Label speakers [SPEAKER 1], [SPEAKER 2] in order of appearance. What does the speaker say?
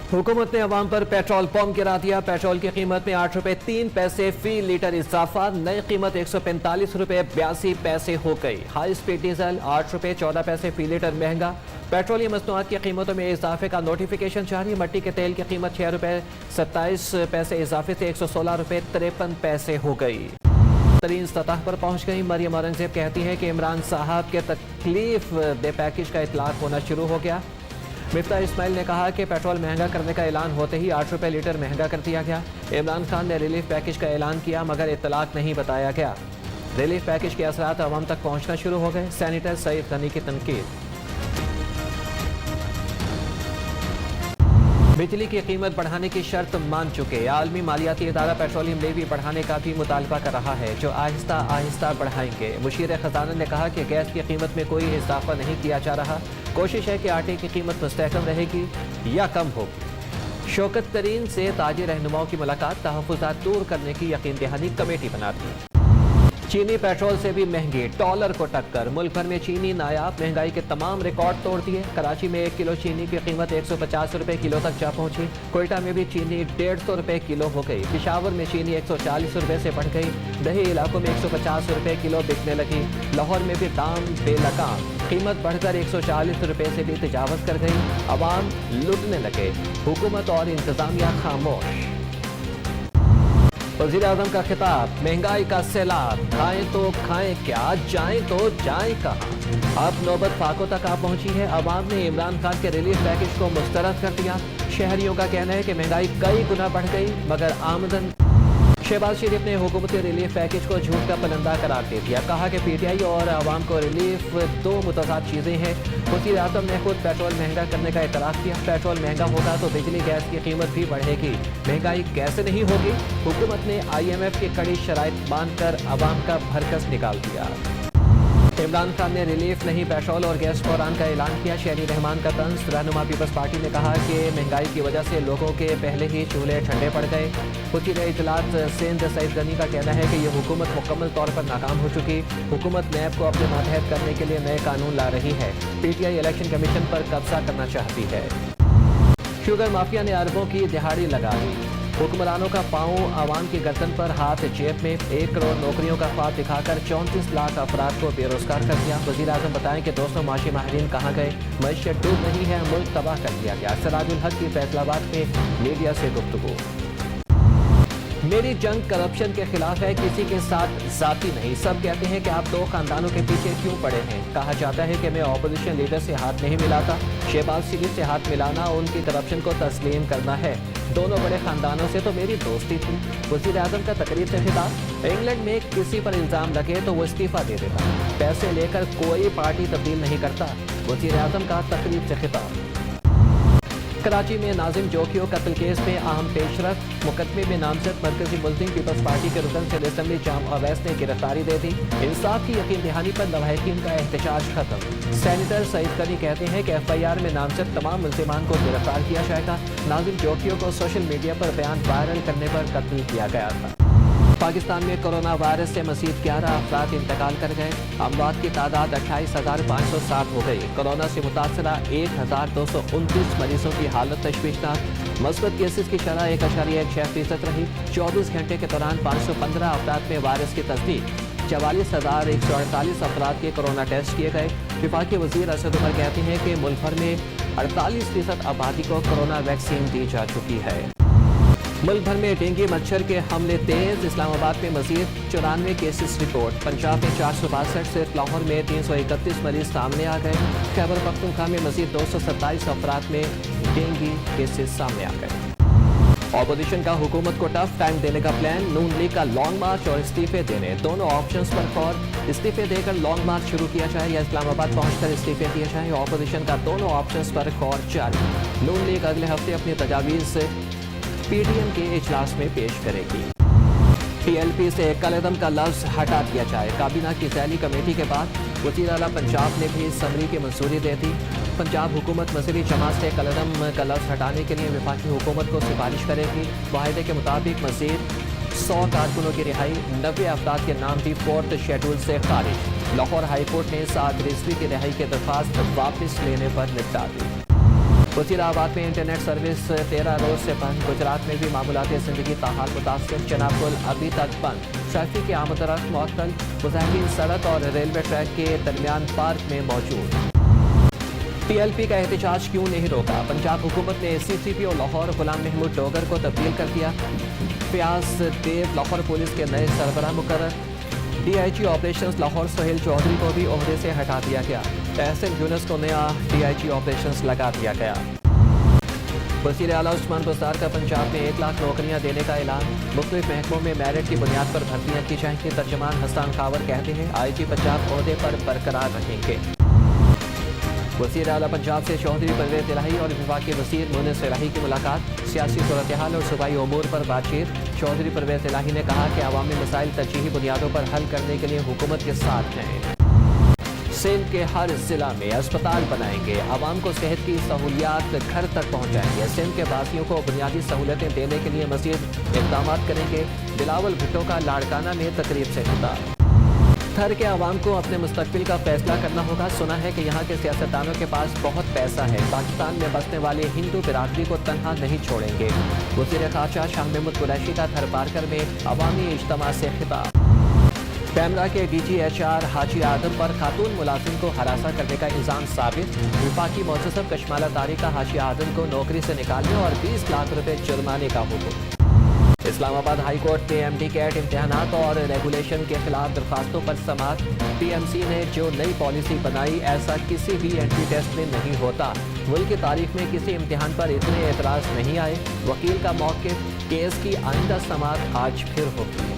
[SPEAKER 1] हुकूमत ने अवाम पर पेट्रोल पंप गिरा दिया। पेट्रोल की कीमत में 8 रुपये 3 पैसे फी लीटर इजाफा। नई कीमत 145 रुपये 82 पैसे हो गई। हाई स्पीड डीजल 8 रुपये 14 पैसे फी लीटर महंगा। पेट्रोलियम मसनूआत की कीमतों में इजाफे का नोटिफिकेशन जारी। मट्टी के तेल की कीमत 6 रुपये 27 पैसे इजाफे से 116 रुपये 53 पैसे हो गई। तरीन सतह पर पहुंच गई। मरियम औरंगजेब कहती हैं कि इमरान साहब के तकलीफ दे पैकेज का इतलाक होना शुरू हो गया। मिफ्ता इस्माइल ने कहा कि पेट्रोल महंगा करने का ऐलान होते ही 8 रुपये लीटर महंगा कर दिया गया। इमरान खान ने रिलीफ पैकेज का ऐलान किया मगर इतलाक नहीं बताया गया। रिलीफ पैकेज के असरात अवाम तक पहुंचना शुरू हो गए। सेनेटर सईद गनी की तनकीद। बिजली की कीमत बढ़ाने की शर्त मान चुके। आलमी मालियाती इदारा पेट्रोलियम लेवी बढ़ाने का भी मुतालबा कर रहा है, जो आहिस्ता आहिस्ता बढ़ाएंगे। मुशीर खजाना ने कहा कि गैस की कीमत में कोई इजाफा नहीं किया जा रहा। कोशिश है कि आटे की कीमत मुस्तहकम रहेगी या कम होगी। शौकत तरीन से ताजी रहनुमाओं की मुलाकात। तहफ़्फ़ुज़ात दूर करने की यकीन दहानी कमेटी बना दी। चीनी पेट्रोल से भी महंगी, डॉलर को टक्कर। मुल्क भर में चीनी नायाब महंगाई के तमाम रिकॉर्ड तोड़ दिए। कराची में 1 किलो चीनी की कीमत 150 रुपये किलो तक जा पहुंची। कोयटा में भी चीनी 150 रुपये किलो हो गई। पेशावर में चीनी 140 रुपये से बढ़ गई। दही इलाकों में 150 रुपये किलो बिकने लगी। लाहौर में भी दाम बेलगाम, कीमत बढ़कर 140 रुपये से भी तजावज़ कर गई। अवाम लुटने लगे, हुकूमत और इंतजामिया खामोश। वज़ीर आज़म का खिताब। महंगाई का सैलाब, खाएं तो खाएं क्या, जाएं तो जाएं कहाँ। अब नौबत फाकों तक आ पहुंची है। अवाम ने इमरान खान के रिलीफ पैकेज को मुस्तरद कर दिया। शहरियों का कहना है कि महंगाई कई गुना बढ़ गई मगर आमदन। शहबाज शरीफ ने हुकूमती रिलीफ पैकेज को झूठ का पलंदा करार दे दिया। कहा कि पीटीआई और अवाम को रिलीफ दो मुतज़ाद चीज़ें हैं। वज़ीर आज़म ने खुद पेट्रोल महंगा करने का इतराफ़ किया। पेट्रोल महंगा होगा तो बिजली गैस की कीमत भी बढ़ेगी। महंगाई कैसे नहीं होगी। हुकूमत ने IMF की कड़ी शराइत मानकर अवाम का भरकस निकाल दिया। इमरान खान ने रिलीफ नहीं पेट्रोल और गैस बहरान का ऐलान किया। शहरी रहमान का तंज। रहनुमा पीपल्स पार्टी ने कहा कि महंगाई की वजह से लोगों के पहले ही चूल्हे ठंडे पड़ गए। वज़ीर इत्तलात सिंध सईद गनी का कहना है कि यह हुकूमत मुकम्मल तौर पर नाकाम हो चुकी। हुकूमत नैब को अपने मातहत करने के लिए नए कानून ला रही है। PTI इलेक्शन कमीशन पर कब्जा करना चाहती है। शुगर माफिया ने अरबों की दिहाड़ी लगा दी। हुक्मरानों का पाँव आवाम की गर्दन पर, हाथ जेब में। 1 करोड़ नौकरियों का ख्वाब दिखाकर 34 लाख अफराद को बेरोजगार कर दिया। वज़ीर आज़म बताएं कि दोस्तों माशी माहिरीन कहाँ गए। मईशत डूब रही है, मुल्क तबाह कर दिया गया। सिराजुल हक की फैसलाबाद में मीडिया से गुफ्तगू। मेरी जंग करप्शन के खिलाफ है, किसी के साथ जाती नहीं। सब कहते हैं कि आप 2 खानदानों के पीछे क्यों पड़े हैं। कहा जाता है कि मैं ऑपोजिशन लीडर से हाथ नहीं मिलाता। शहबाज शरीफ से हाथ मिलाना उनकी करप्शन को तस्लीम करना है। दोनों बड़े खानदानों से तो मेरी दोस्ती थी। वज़ीर आज़म का तकरीर से खिताब। इंग्लैंड में किसी पर इल्ज़ाम लगे तो वो इस्तीफा दे देता। पैसे लेकर कोई पार्टी तब्दील नहीं करता। वज़ीर आज़म का तकरीर से खिताब। कराची में नाजिम जोखियो कत्ल केस में अहम पेशरफ। मुकदमे में नामजद मरकजी मुल्ज़िम पीपल्स पार्टी के रुकन से असेंबली जाम अवैस ने गिरफ्तारी दे दी। इंसाफ की यकीन दहानी पर लवाहिकीन का एहतजाज खत्म। सेनेटर सईद गनी कहते हैं कि FIR में नामजद तमाम मुल्ज़िमान को गिरफ्तार किया जाएगा। नाजिम जोखियो को सोशल मीडिया पर बयान वायरल करने पर कत्ल किया गया था। पाकिस्तान में कोरोना वायरस से मज़ीद 11 अफराद इंतकाल कर गए। अमवात की तादाद 28,560 हो गई। कोरोना से मुतासरा 1,229 मरीजों की हालत तशवीशनाक। मस्बत केसेस की शरह 1.16% रही। 24 घंटे के दौरान 515 अफराद में वायरस की तस्दीक। 44,148 अफराद के कोरोना टेस्ट किए गए। विफाकी वज़ीर असद उमर कहते हैं कि मुल्क भर में 48% आबादी को कोरोना वैक्सीन दी जा चुकी है। मुल्क भर में डेंगू मच्छर के हमले तेज। इस्लामाबाद में मजीद 94 केसेस रिपोर्ट। पंजाब में 462, सिर्फ लाहौर में 331 मरीज सामने आ गए। खैबर पख्तूनख्वा में मजीद 227 अफराद में डेंगू केसेस सामने आ गए। ऑपोजिशन का हुकूमत को टफ टाइम देने का प्लान। नून लीग का लॉन्ग मार्च और इस्तीफे देने, दोनों ऑप्शंस पर गौर। इस्तीफे देकर लॉन्ग मार्च शुरू किया जाए या इस्लामाबाद पहुंचकर इस्तीफे दिए जाए। ऑपोजिशन का दोनों ऑप्शंस पर गौर जारी। नून लीग अगले हफ्ते अपनी तजावीज़ PDM के इजलास में पेश करेगी। PLP से कलदम का लफ्ज हटा दिया जाए। काबीना की ज़ैली कमेटी के बाद वज़ीर आला पंजाब ने भी समरी की मंजूरी दे दी। पंजाब हुकूमत मज़हबी जमात से कलदम का लफ्ज हटाने के लिए वफाकी हुकूमत को सिफारिश करेगी। मुआहदे के मुताबिक मज़ीद 100 कारकुनों की रिहाई, 90 अफराद के नाम भी 4th शेड्यूल से खारिज। लाहौर हाई कोर्ट ने 7 रिजवी की रिहाई की दरख्वास्त वापस लेने पर निपटा दी। वज़ीर आबाद में इंटरनेट सर्विस 13 रोज से बंद। गुजरात में भी मामूलाती ज़िंदगी ताहाल मुतासिर। चनाब पुल अभी तक बंद। ट्रैफिक की आमद-ओ-रफ्त मुअत्तल। मुज़ाहिरीन सड़क और रेलवे ट्रैक के दरमियान पार्क में मौजूद। PLP का एहतजाज क्यों नहीं रोका? पंजाब हुकूमत ने CCPO लाहौर गुलाम महमूद डोगर को तब्दील कर दिया। फयाज देव लाहौर पुलिस के नए सरबराह मुकर्रर। DIG ऑपरेशंस लाहौर सोहेल चौधरी को भी ओहदे से हटा दिया गया। तहसीन यूनुस को नया DIG ऑपरेशंस लगा दिया गया। वज़ीर आला उस्मान बुज़दार का पंजाब में 1 लाख नौकरियां देने का ऐलान। मुख्तलिफ महकमों में मेरिट की बुनियाद पर भर्तियां की जाएंगी। तर्जमान हसन खावर कहते हैं IG पंजाब ओहदे पर बरकरार रहेंगे। वज़ीर आला पंजाब से चौधरी परवेज़ इलाही और वफाकी वज़ीर मुनीस इलाही की मुलाकात। सियासी सूरत हाल और सूबाई उमूर पर बातचीत। चौधरी परवेज़ इलाही ने कहा कि अवामी मसाइल तरजीही बुनियादों पर हल करने के लिए हुकूमत के साथ हैं। सिंध के हर जिला में अस्पताल बनाएंगे। आवाम को सेहत की सहूलियात घर तक पहुँचाएंगे। सिंध के वासियों को बुनियादी सहूलतें देने के लिए मज़ीद इक़दाम करेंगे। बिलावल भुट्टो का लाड़काना में तकरीब से खिताब। थर के आवाम को अपने मुस्तकबिल का फैसला करना होगा। सुना है कि यहाँ के सियासतदानों के पास बहुत पैसा है। पाकिस्तान में बसने वाले हिंदू बिरादरी को तनहा नहीं छोड़ेंगे। वज़ीर ख़ारजा शाह महमूद कुरैशी का थर पारकर में अवामी इज्तिमा से खिताब। कैमरा के DGHR हाजी आदम पर खातून मुलाजिम को हरासा करने का इल्ज़ाम साबित। वफाकी मोहतसब कशमाला तारी का हाजी आदम को नौकरी से निकालने और 20 लाख रुपए जुर्माने का हुक्म। इस्लामाबाद हाई कोर्ट में MD कैट इम्तहानात और रेगुलेशन के खिलाफ दरखास्तों पर समाअत। PMC ने जो नई पॉलिसी बनाई ऐसा किसी भी एंट्री टेस्ट में नहीं होता। मुल्क की तारीख में किसी इम्तिहान पर इतने एतराज़ नहीं आए। वकील का मौक़िफ़, केस की आइंदा समाअत आज फिर होगी।